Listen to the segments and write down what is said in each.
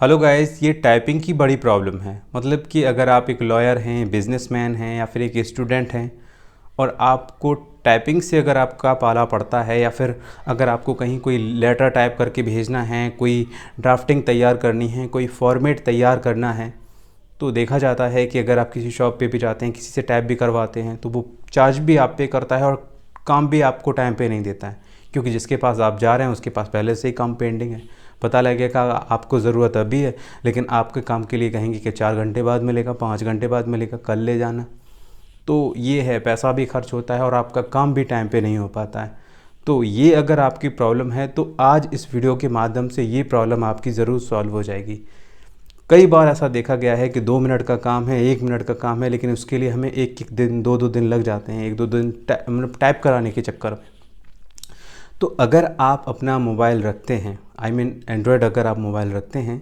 Hello guys, ये typing की बड़ी प्रॉब्लम है। मतलब कि अगर आप एक लॉयर हैं, बिजनेसमैन हैं या फिर एक स्टूडेंट हैं और आपको टाइपिंग से अगर आपका पाला पड़ता है या फिर अगर आपको कहीं कोई लेटर टाइप करके भेजना है, कोई ड्राफ्टिंग तैयार करनी है, कोई फॉर्मेट तैयार करना है, तो देखा जाता है कि अगर आप किसी शॉप पे भी जाते हैं, किसी से टाइप भी करवाते हैं, तो वो चार्ज भी आप पे करता है और काम भी आपको टाइम पे नहीं देता है, क्योंकि जिसके पास आप जा रहे हैं उसके पास पहले से ही काम पेंडिंग है। पता लगेगा आपको ज़रूरत अभी है, लेकिन आपके काम के लिए कहेंगे कि 4 घंटे बाद मिलेगा, 5 घंटे बाद मिलेगा, कल ले जाना। तो ये है, पैसा भी खर्च होता है और आपका काम भी टाइम पे नहीं हो पाता है। तो ये अगर आपकी प्रॉब्लम है तो आज इस वीडियो के माध्यम से ये प्रॉब्लम आपकी ज़रूर सॉल्व हो जाएगी। कई बार ऐसा देखा गया है कि 2 मिनट का काम है, 1 मिनट का काम है, लेकिन उसके लिए हमें एक एक दिन, दो दो दिन लग जाते हैं, 1-2 दिन मतलब टाइप कराने के चक्कर में। तो अगर आप अपना मोबाइल रखते हैं, एंड्रॉयड अगर आप मोबाइल रखते हैं,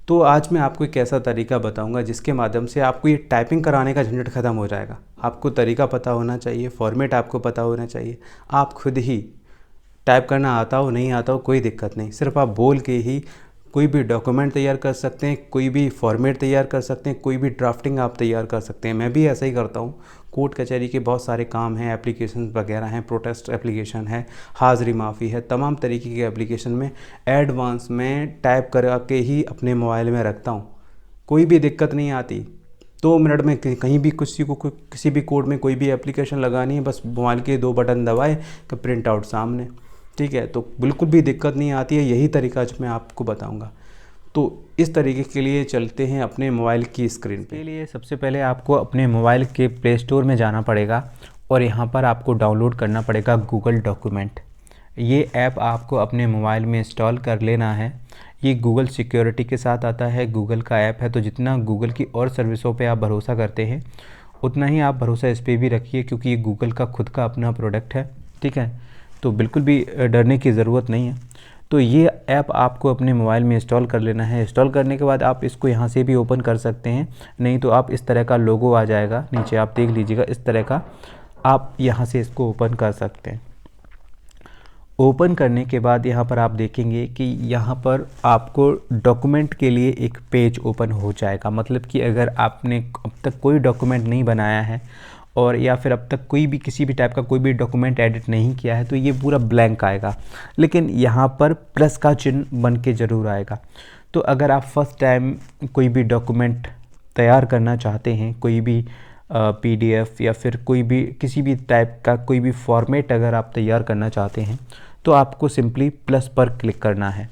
तो आज मैं आपको एक ऐसा तरीका बताऊंगा जिसके माध्यम से आपको ये टाइपिंग कराने का झंझट ख़त्म हो जाएगा। आपको तरीका पता होना चाहिए, फॉर्मेट आपको पता होना चाहिए। आप खुद ही टाइप करना आता हो नहीं आता हो कोई दिक्कत नहीं, सिर्फ आप बोल के ही कोई भी डॉक्यूमेंट तैयार कर सकते हैं, कोई भी फॉर्मेट तैयार कर सकते हैं, कोई भी ड्राफ्टिंग आप तैयार कर सकते हैं। मैं भी ऐसा ही करता हूँ। कोर्ट कचहरी के बहुत सारे काम हैं, एप्लीकेशन वगैरह हैं, प्रोटेस्ट एप्लीकेशन है, हाज़िरी माफ़ी है, तमाम तरीके के एप्लीकेशन में एडवांस में टाइप करा के ही अपने मोबाइल में रखता हूँ। कोई भी दिक्कत नहीं आती। 2 मिनट में कहीं भी किसी भी कोड में कोई भी एप्लीकेशन लगानी है, बस मोबाइल के 2 बटन दबाए कि प्रिंट आउट सामने। ठीक है, तो बिल्कुल भी दिक्कत नहीं आती है। यही तरीका जो मैं आपको बताऊंगा। तो इस तरीके के लिए चलते हैं अपने मोबाइल की स्क्रीन पे। के लिए सबसे पहले आपको अपने मोबाइल के प्ले स्टोर में जाना पड़ेगा और यहाँ पर आपको डाउनलोड करना पड़ेगा गूगल डॉक्यूमेंट। ये ऐप आपको अपने मोबाइल में इंस्टॉल कर लेना है। ये गूगल सिक्योरिटी के साथ आता है, गूगल का ऐप है, तो जितना गूगल की और सर्विसों पे आप भरोसा करते हैं उतना ही आप भरोसा इस पर भी रखिए, क्योंकि ये गूगल का खुद का अपना प्रोडक्ट है। ठीक है, तो बिल्कुल भी डरने की ज़रूरत नहीं है। तो ये ऐप आपको अपने मोबाइल में इंस्टॉल कर लेना है। इंस्टॉल करने के बाद आप इसको यहाँ से भी ओपन कर सकते हैं, नहीं तो आप इस तरह का लोगो आ जाएगा नीचे, आप देख लीजिएगा इस तरह का, आप यहाँ से इसको ओपन कर सकते हैं। ओपन करने के बाद यहाँ पर आप देखेंगे कि यहाँ पर आपको डॉक्यूमेंट के लिए एक पेज ओपन हो जाएगा। मतलब कि अगर आपने अब तक कोई डॉक्यूमेंट नहीं बनाया है और या फिर अब तक कोई भी किसी भी टाइप का कोई भी डॉक्यूमेंट एडिट नहीं किया है, तो ये पूरा ब्लैंक आएगा, लेकिन यहाँ पर प्लस का चिन्ह बन के ज़रूर आएगा। तो अगर आप फर्स्ट टाइम कोई भी डॉक्यूमेंट तैयार करना चाहते हैं, कोई भी PDF या फिर कोई भी किसी भी टाइप का कोई भी फॉर्मेट अगर आप तैयार करना चाहते हैं, तो आपको सिंपली प्लस पर क्लिक करना है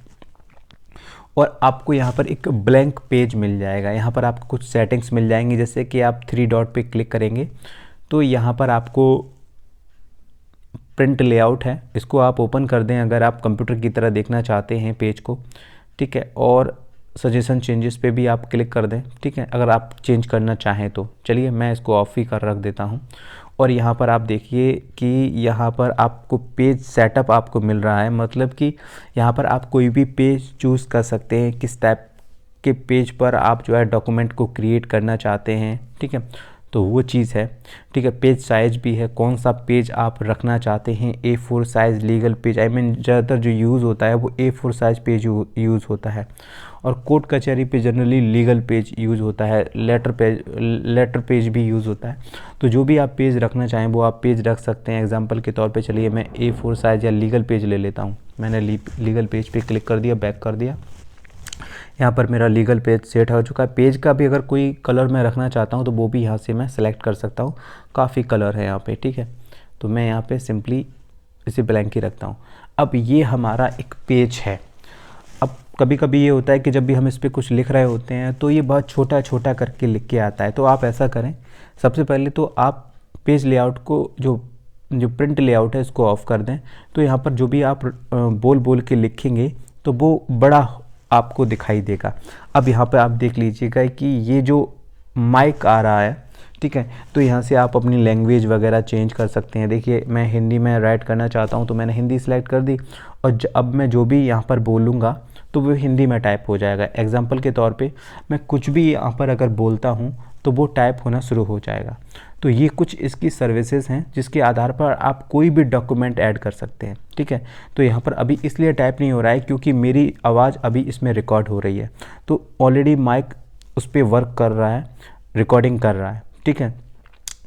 और आपको यहाँ पर एक ब्लैंक पेज मिल जाएगा। यहाँ पर आपको कुछ सेटिंग्स मिल जाएंगी, जैसे कि आप 3 डॉट पे क्लिक करेंगे तो यहाँ पर आपको प्रिंट लेआउट है, इसको आप ओपन कर दें अगर आप कंप्यूटर की तरह देखना चाहते हैं पेज को। ठीक है, और सजेशन चेंजेस पे भी आप क्लिक कर दें। ठीक है, अगर आप चेंज करना चाहें तो। चलिए मैं इसको ऑफ ही कर रख देता हूँ। और यहाँ पर आप देखिए कि यहाँ पर आपको पेज सेटअप आपको मिल रहा है। मतलब कि यहाँ पर आप कोई भी पेज चूज़ कर सकते हैं, किस टाइप के पेज पर आप जो है डॉक्यूमेंट को क्रिएट करना चाहते हैं। ठीक है, तो वो चीज़ है। ठीक है, पेज साइज़ भी है, कौन सा पेज आप रखना चाहते हैं। A4 साइज़ लीगल पेज, ज़्यादातर जो यूज़ होता है वो A4 साइज़ पेज यूज़ होता है, और कोर्ट कचहरी पे जनरली लीगल पेज यूज़ होता है, लेटर पेज भी यूज़ होता है। तो जो भी आप पेज रखना चाहें वो आप पेज रख सकते हैं। एग्जांपल के तौर पे चलिए मैं A4 साइज़ या लीगल पेज ले लेता हूँ। मैंने लीगल पेज पे क्लिक कर दिया, बैक कर दिया। यहाँ पर मेरा लीगल पेज सेट हो चुका है। पेज का भी अगर कोई कलर मैं रखना चाहता हूँ तो वो भी यहाँ से मैं सेलेक्ट कर सकता हूँ। काफ़ी कलर है यहाँ पे। ठीक है, तो मैं यहाँ पे सिंपली इसे ब्लैंक ही रखता हूँ। अब ये हमारा एक पेज है। अब कभी कभी ये होता है कि जब भी हम इस पर कुछ लिख रहे होते हैं तो ये बहुत छोटा छोटा करके लिख के आता है। तो आप ऐसा करें, सबसे पहले तो आप पेज लेआउट को जो प्रिंट लेआउट है इसको ऑफ़ कर दें। तो यहाँ पर जो भी आप बोल बोल के लिखेंगे तो वो बड़ा आपको दिखाई देगा। अब यहाँ पे आप देख लीजिएगा कि ये जो माइक आ रहा है, ठीक है, तो यहाँ से आप अपनी लैंग्वेज वगैरह चेंज कर सकते हैं। देखिए मैं हिंदी में राइट करना चाहता हूँ तो मैंने हिंदी सेलेक्ट कर दी, और अब मैं जो भी यहाँ पर बोलूँगा तो वो हिंदी में टाइप हो जाएगा। एग्जाम्पल के तौर पे मैं कुछ भी यहाँ पर अगर बोलता हूँ तो वो टाइप होना शुरू हो जाएगा। तो ये कुछ इसकी सर्विसेज हैं जिसके आधार पर आप कोई भी डॉक्यूमेंट ऐड कर सकते हैं। ठीक है, तो यहाँ पर अभी इसलिए टाइप नहीं हो रहा है क्योंकि मेरी आवाज़ अभी इसमें रिकॉर्ड हो रही है। तो ऑलरेडी माइक उस पर वर्क कर रहा है, रिकॉर्डिंग कर रहा है, ठीक है।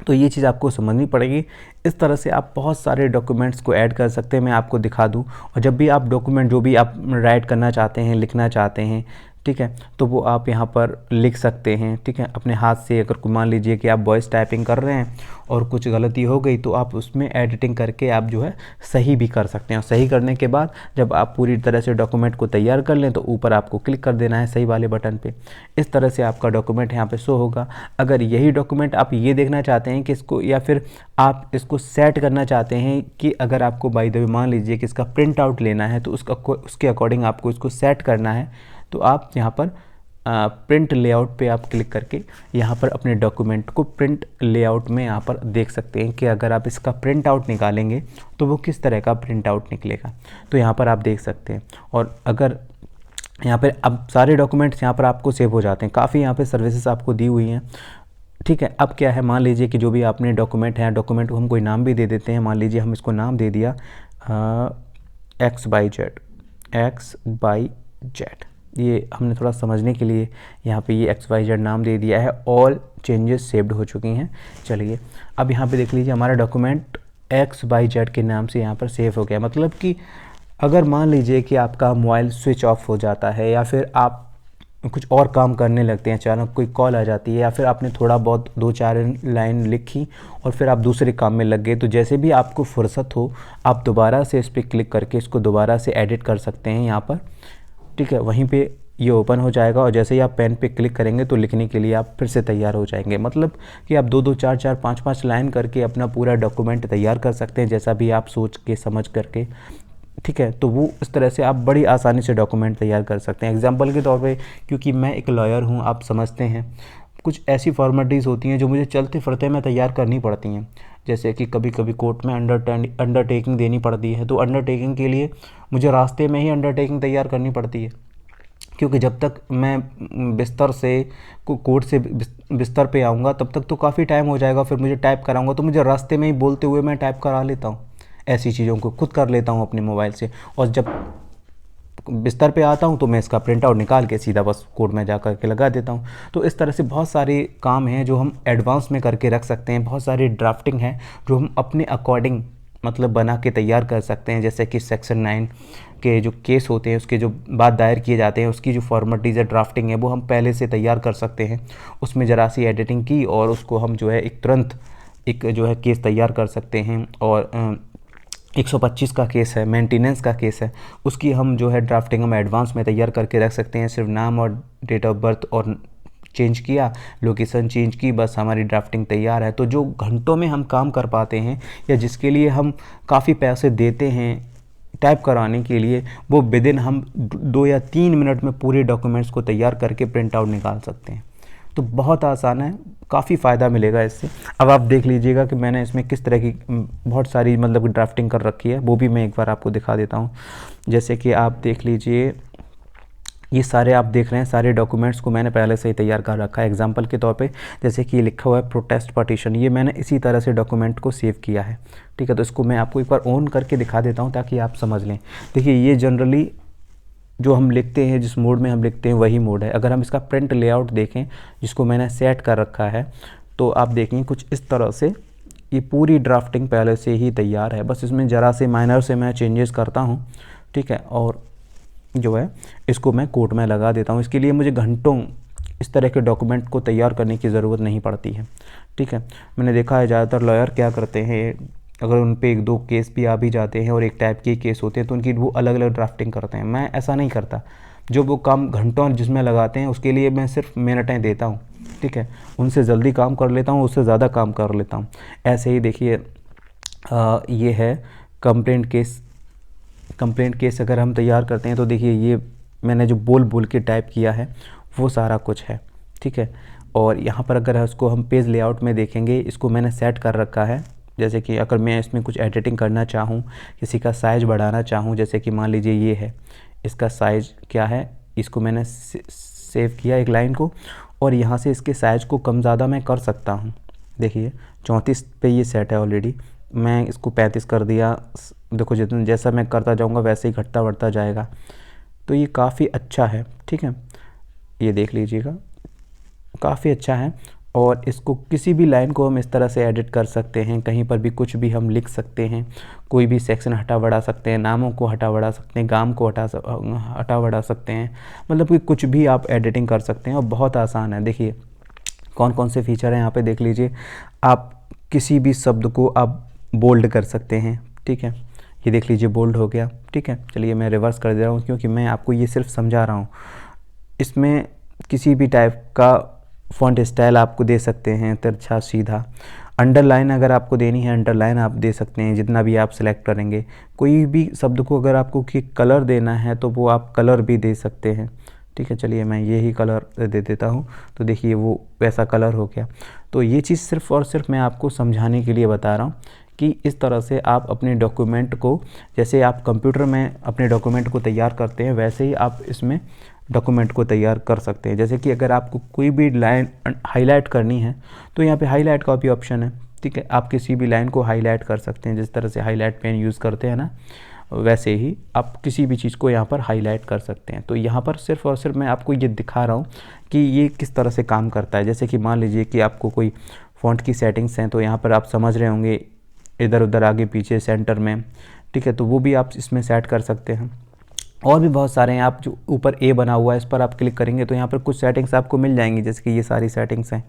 तो ये चीज़ आपको समझनी पड़ेगी। इस तरह से आप बहुत सारे डॉक्यूमेंट्स को ऐड कर सकते हैं, मैं आपको दिखा दूं। और जब भी आप डॉक्यूमेंट जो भी आप राइट करना चाहते हैं, लिखना चाहते हैं, ठीक है, तो वो आप यहाँ पर लिख सकते हैं, ठीक है, अपने हाथ से। अगर मान लीजिए कि आप वॉइस टाइपिंग कर रहे हैं और कुछ गलती हो गई तो आप उसमें एडिटिंग करके आप जो है सही भी कर सकते हैं। और सही करने के बाद जब आप पूरी तरह से डॉक्यूमेंट को तैयार कर लें तो ऊपर आपको क्लिक कर देना है सही वाले बटन पे। इस तरह से आपका डॉक्यूमेंट यहाँ पे शो होगा। अगर यही डॉक्यूमेंट आप ये देखना चाहते हैं कि इसको, या फिर आप इसको सेट करना चाहते हैं कि अगर आपको बाय द वे मान लीजिए कि इसका प्रिंट आउट लेना है तो उसके अकॉर्डिंग आपको इसको सेट करना है, तो आप यहाँ पर प्रिंट लेआउट पे आप क्लिक करके यहाँ पर अपने डॉक्यूमेंट को प्रिंट लेआउट में यहाँ पर देख सकते हैं कि अगर आप इसका प्रिंट आउट निकालेंगे तो वो किस तरह का प्रिंट आउट निकलेगा। तो यहाँ पर आप देख सकते हैं। और अगर यहाँ पर अब सारे डॉक्यूमेंट्स यहाँ पर आपको सेव हो जाते हैं। काफ़ी यहाँ पर सर्विसेज आपको दी हुई हैं, ठीक है। अब क्या है, मान लीजिए कि जो भी आपने डॉक्यूमेंट है, डॉक्यूमेंट को हम कोई नाम भी दे देते हैं। मान लीजिए हम इसको नाम दे दिया XYZ। ये हमने थोड़ा समझने के लिए यहाँ पे ये XYZ नाम दे दिया है। ऑल चेंजेस सेव्ड हो चुकी हैं। चलिए अब यहाँ पे देख लीजिए हमारा डॉक्यूमेंट XYZ के नाम से यहाँ पर सेव हो गया। मतलब कि अगर मान लीजिए कि आपका मोबाइल स्विच ऑफ हो जाता है या फिर आप कुछ और काम करने लगते हैं, अचानक कोई कॉल आ जाती है या फिर आपने थोड़ा बहुत 2-4 लाइन लिखी और फिर आप दूसरे काम में लग गए, तो जैसे भी आपको फुर्सत हो आप दोबारा से इस पर क्लिक करके इसको दोबारा से एडिट कर सकते हैं यहाँ पर, ठीक है। वहीं पे ये ओपन हो जाएगा और जैसे ही आप पेन पे क्लिक करेंगे तो लिखने के लिए आप फिर से तैयार हो जाएंगे। मतलब कि आप 2-2, 4-4, 5-5 लाइन करके अपना पूरा डॉक्यूमेंट तैयार कर सकते हैं, जैसा भी आप सोच के समझ करके, ठीक है। तो वो इस तरह से आप बड़ी आसानी से डॉक्यूमेंट तैयार कर सकते हैं। एग्जांपल के तौर पे, क्योंकि मैं एक लॉयर हूँ, आप समझते हैं, कुछ ऐसी फॉर्मेलिटीज़ होती हैं जो मुझे चलते फिरते में तैयार करनी पड़ती हैं। जैसे कि कभी कभी कोर्ट में अंडरटेकिंग देनी पड़ती है, तो अंडरटेकिंग के लिए मुझे रास्ते में ही अंडरटेकिंग तैयार करनी पड़ती है, क्योंकि जब तक मैं बिस्तर से कोर्ट से बिस्तर पे आऊँगा तब तक तो काफ़ी टाइम हो जाएगा। फिर मुझे टाइप कराऊँगा तो मुझे रास्ते में ही बोलते हुए मैं टाइप करा लेता हूँ। ऐसी चीज़ों को खुद कर लेता हूँ अपने मोबाइल से। और जब बिस्तर पे आता हूँ तो मैं इसका प्रिंट आउट निकाल के सीधा बस कोड में जा कर के लगा देता हूँ। तो इस तरह से बहुत सारे काम हैं जो हम एडवांस में करके रख सकते हैं। बहुत सारी ड्राफ्टिंग है जो हम अपने अकॉर्डिंग मतलब बना के तैयार कर सकते हैं। जैसे कि सेक्शन 9 के जो केस होते हैं, उसके जो बाद दायर किए जाते हैं, उसकी जो फॉर्मेलिटीज़ है, ड्राफ्टिंग है, वो हम पहले से तैयार कर सकते हैं। उसमें ज़रा सी एडिटिंग की और उसको हम जो है एक तुरंत एक जो है केस तैयार कर सकते हैं। और 125 का केस है, मेंटेनेंस का केस है, उसकी हम जो है ड्राफ्टिंग हम एडवांस में तैयार करके रख सकते हैं। सिर्फ नाम और डेट ऑफ बर्थ और चेंज किया, लोकेशन चेंज की, बस हमारी ड्राफ्टिंग तैयार है। तो जो घंटों में हम काम कर पाते हैं या जिसके लिए हम काफ़ी पैसे देते हैं टाइप कराने के लिए, वो विदिन हम 2 या 3 मिनट में पूरे डॉक्यूमेंट्स को तैयार करके प्रिंट आउट निकाल सकते हैं। तो बहुत आसान है, काफ़ी फ़ायदा मिलेगा इससे। अब आप देख लीजिएगा कि मैंने इसमें किस तरह की बहुत सारी मतलब ड्राफ्टिंग कर रखी है, वो भी मैं एक बार आपको दिखा देता हूँ। जैसे कि आप देख लीजिए, ये सारे आप देख रहे हैं, सारे डॉक्यूमेंट्स को मैंने पहले से ही तैयार कर रखा है। एग्जांपल के तौर पे जैसे कि ये लिखा हुआ है प्रोटेस्ट पटिशन, ये मैंने इसी तरह से डॉक्यूमेंट को सेव किया है, ठीक है। तो इसको मैं आपको एक बार ऑन करके दिखा देता हूँ ताकि आप समझ लें। देखिए ये जनरली जो हम लिखते हैं, जिस मोड में हम लिखते हैं वही मोड है। अगर हम इसका प्रिंट लेआउट देखें जिसको मैंने सेट कर रखा है, तो आप देखें कुछ इस तरह से ये पूरी ड्राफ्टिंग पहले से ही तैयार है। बस इसमें ज़रा से माइनर से मैं चेंजेस करता हूँ, ठीक है, और जो है इसको मैं कोड में लगा देता हूँ। इसके लिए मुझे घंटों इस तरह के डॉक्यूमेंट को तैयार करने की ज़रूरत नहीं पड़ती है, ठीक है। मैंने देखा है ज़्यादातर लॉयर क्या करते हैं, अगर उन पे 1-2 केस भी आ भी जाते हैं और एक टाइप के केस होते हैं तो उनकी वो अलग अलग ड्राफ्टिंग करते हैं। मैं ऐसा नहीं करता। जो वो काम घंटों जिसमें लगाते हैं उसके लिए मैं सिर्फ मिनटें देता हूँ, ठीक है। उनसे जल्दी काम कर लेता हूँ, उससे ज़्यादा काम कर लेता हूँ। ऐसे ही देखिए ये है कंप्लेंट केस अगर हम तैयार करते हैं तो देखिए ये मैंने जो बोल बोल के टाइप किया है वो सारा कुछ है, ठीक है। और यहाँ पर अगर इसको हम पेज लेआउट में देखेंगे, इसको मैंने सेट कर रखा है। जैसे कि अगर मैं इसमें कुछ एडिटिंग करना चाहूँ, किसी का साइज़ बढ़ाना चाहूँ, जैसे कि मान लीजिए ये है, इसका साइज़ क्या है, इसको मैंने सेव किया एक लाइन को, और यहाँ से इसके साइज़ को कम ज़्यादा मैं कर सकता हूँ। देखिए 34 पे ये सेट है ऑलरेडी, मैं इसको 35 कर दिया। देखो जितना जैसा मैं करता जाऊँगा वैसे ही घटता बढ़ता जाएगा। तो ये काफ़ी अच्छा है, ठीक है। ये देख लीजिएगा, काफ़ी अच्छा है। और इसको किसी भी लाइन को हम इस तरह से एडिट कर सकते हैं, कहीं पर भी कुछ भी हम लिख सकते हैं, कोई भी सेक्शन हटा बढ़ा सकते हैं, नामों को हटा बढ़ा सकते हैं, गाम को हटा बढ़ा सकते हैं, मतलब कि कुछ भी आप एडिटिंग कर सकते हैं और बहुत आसान है। देखिए कौन कौन से फीचर हैं यहाँ पे देख लीजिए। आप किसी भी शब्द को आप बोल्ड कर सकते हैं, ठीक है, ये देख लीजिए बोल्ड हो गया, ठीक है। चलिए मैं रिवर्स कर दे रहा हूँ क्योंकि मैं आपको ये सिर्फ समझा रहा हूँ। इसमें किसी भी टाइप का फ़ॉन्ट स्टाइल आपको दे सकते हैं, तिरछा, सीधा। अंडरलाइन अगर आपको देनी है, अंडरलाइन आप दे सकते हैं, जितना भी आप सिलेक्ट करेंगे। कोई भी शब्द को अगर आपको कि कलर देना है तो वो आप कलर भी दे सकते हैं, ठीक है। चलिए मैं यही कलर दे देता हूँ, तो देखिए वो वैसा कलर हो गया। तो ये चीज़ सिर्फ़ और सिर्फ मैं आपको समझाने के लिए बता रहा हूँ कि इस तरह से आप अपने डॉक्यूमेंट को, जैसे आप कंप्यूटर में अपने डॉक्यूमेंट को तैयार करते हैं, वैसे ही आप इसमें डॉक्यूमेंट को तैयार कर सकते हैं। जैसे कि अगर आपको कोई भी लाइन हाईलाइट करनी है तो यहाँ पे हाईलाइट का भी ऑप्शन है, ठीक है। आप किसी भी लाइन को हाईलाइट कर सकते हैं, जिस तरह से हाईलाइट पेन यूज़ करते हैं ना, वैसे ही आप किसी भी चीज़ को यहाँ पर हाईलाइट कर सकते हैं। तो यहाँ पर सिर्फ और सिर्फ मैं आपको ये दिखा रहा हूँ कि ये किस तरह से काम करता है। जैसे कि मान लीजिए कि आपको कोई फ़ॉन्ट की सेटिंग्स हैं, तो यहाँ पर आप समझ रहे होंगे इधर उधर आगे पीछे सेंटर में, ठीक है, तो वो भी आप इसमें सेट कर सकते हैं। और भी बहुत सारे हैं। आप जो ऊपर ए बना हुआ है इस पर आप क्लिक करेंगे तो यहाँ पर कुछ सेटिंग्स आपको मिल जाएंगी, जैसे कि ये सारी सेटिंग्स हैं,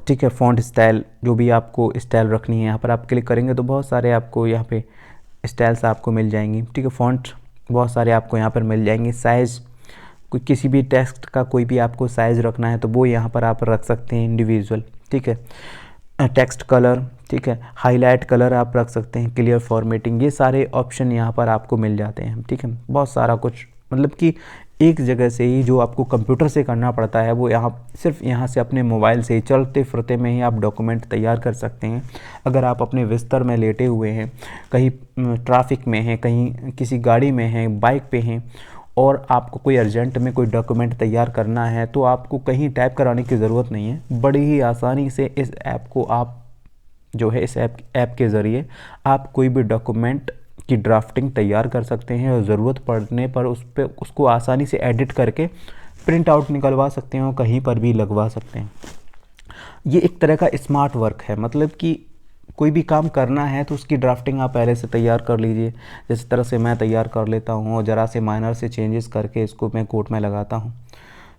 ठीक है। फ़ॉन्ट स्टाइल, जो भी आपको स्टाइल रखनी है, यहाँ पर आप क्लिक करेंगे तो बहुत सारे आपको यहाँ पे स्टाइल्स आपको मिल जाएंगी, ठीक है। फ़ॉन्ट बहुत सारे आपको यहाँ पर मिल जाएंगे। साइज़, कोई किसी भी टेक्स्ट का कोई भी आपको साइज़ रखना है तो वो यहाँ पर आप रख सकते हैं इंडिविजुअल, ठीक है। टेक्स्ट कलर, ठीक है, हाईलाइट कलर आप रख सकते हैं, क्लियर फॉर्मेटिंग, ये सारे ऑप्शन यहाँ पर आपको मिल जाते हैं, ठीक है। बहुत सारा कुछ, मतलब कि एक जगह से ही जो आपको कंप्यूटर से करना पड़ता है वो यहाँ सिर्फ यहाँ से अपने मोबाइल से ही चलते फिरते में ही आप डॉक्यूमेंट तैयार कर सकते हैं। अगर आप अपने बिस्तर में लेटे हुए हैं, कहीं ट्रैफिक में हैं, कहीं किसी गाड़ी में हैं, बाइक पे हैं और आपको कोई अर्जेंट में कोई डॉक्यूमेंट तैयार करना है तो आपको कहीं टाइप कराने की ज़रूरत नहीं है। बड़ी ही आसानी से इस ऐप को आप जो है इस ऐप के ज़रिए आप कोई भी डॉक्यूमेंट की ड्राफ्टिंग तैयार कर सकते हैं और ज़रूरत पड़ने पर उसको आसानी से एडिट करके प्रिंट आउट निकलवा सकते हैं और कहीं पर भी लगवा सकते हैं। ये एक तरह का स्मार्ट वर्क है, मतलब कि कोई भी काम करना है तो उसकी ड्राफ्टिंग आप पहले से तैयार कर लीजिए, जिस तरह से मैं तैयार कर लेता हूँ और ज़रा से माइनर से चेंजेस करके इसको मैं कोड में लगाता हूँ।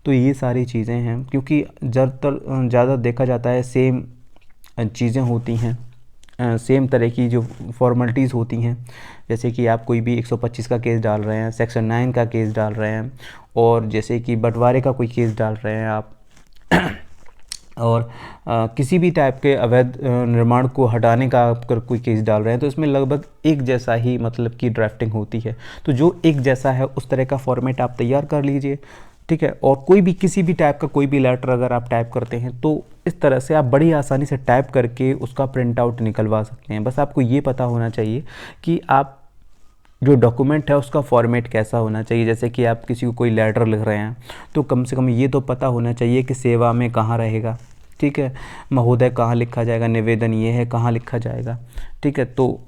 तो ये सारी चीज़ें हैं, क्योंकि ज़्यादा देखा जाता है सेम चीज़ें होती हैं, सेम तरह की जो फॉर्मेलिटीज़ होती हैं। जैसे कि आप कोई भी 125 का केस डाल रहे हैं, सेक्शन 9 का केस डाल रहे हैं, और जैसे कि बंटवारे का कोई केस डाल रहे हैं आप और किसी भी टाइप के अवैध निर्माण को हटाने का अगर कोई केस डाल रहे हैं तो इसमें लगभग एक जैसा ही मतलब कि ड्राफ्टिंग होती है। तो जो एक जैसा है उस तरह का फॉर्मेट आप तैयार कर लीजिए, ठीक है। और कोई भी किसी भी टाइप का कोई भी लेटर अगर आप टाइप करते हैं तो इस तरह से आप बड़ी आसानी से टाइप करके उसका प्रिंट आउट निकलवा सकते हैं। बस आपको ये पता होना चाहिए कि आप जो डॉक्यूमेंट है उसका फॉर्मेट कैसा होना चाहिए। जैसे कि आप किसी को कोई लेटर लिख रहे हैं तो कम से कम ये तो पता होना चाहिए कि सेवा में कहाँ रहेगा, ठीक है, महोदय कहाँ लिखा जाएगा, निवेदन ये है कहाँ लिखा जाएगा, ठीक है, तो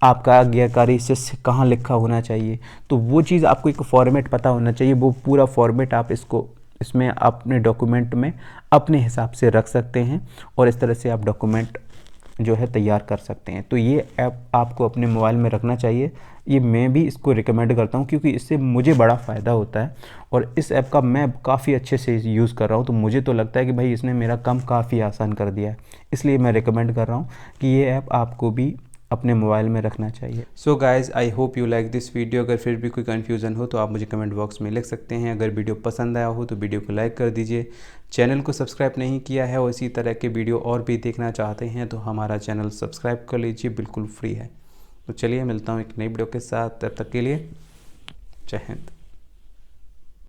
आपका आज्ञाकारी शिष्य कहाँ लिखा होना चाहिए। तो वो चीज़ आपको एक फॉर्मेट पता होना चाहिए, वो पूरा फॉर्मेट आप इसमें अपने डॉक्यूमेंट में अपने हिसाब से रख सकते हैं और इस तरह से आप डॉक्यूमेंट जो है तैयार कर सकते हैं। तो ये ऐप आपको अपने मोबाइल में रखना चाहिए। ये मैं भी इसको रिकमेंड करता हूँ क्योंकि इससे मुझे बड़ा फ़ायदा होता है और इस ऐप का मैं काफ़ी अच्छे से यूज़ कर रहा हूँ। तो मुझे तो लगता है कि भाई इसने मेरा काम काफ़ी आसान कर दिया है, इसलिए मैं रिकमेंड कर रहा हूँ कि ये ऐप आपको भी अपने मोबाइल में रखना चाहिए। So guys, I hope you like this video. अगर फिर भी कोई कन्फ्यूज़न हो तो आप मुझे कमेंट बॉक्स में लिख सकते हैं। अगर वीडियो पसंद आया हो तो वीडियो को लाइक कर दीजिए। चैनल को सब्सक्राइब नहीं किया है और इसी तरह के वीडियो और भी देखना चाहते हैं तो हमारा चैनल सब्सक्राइब कर लीजिए, बिल्कुल फ्री है। तो चलिए मिलता हूँ एक नई वीडियो के साथ, तब तक के लिए जय हिंद।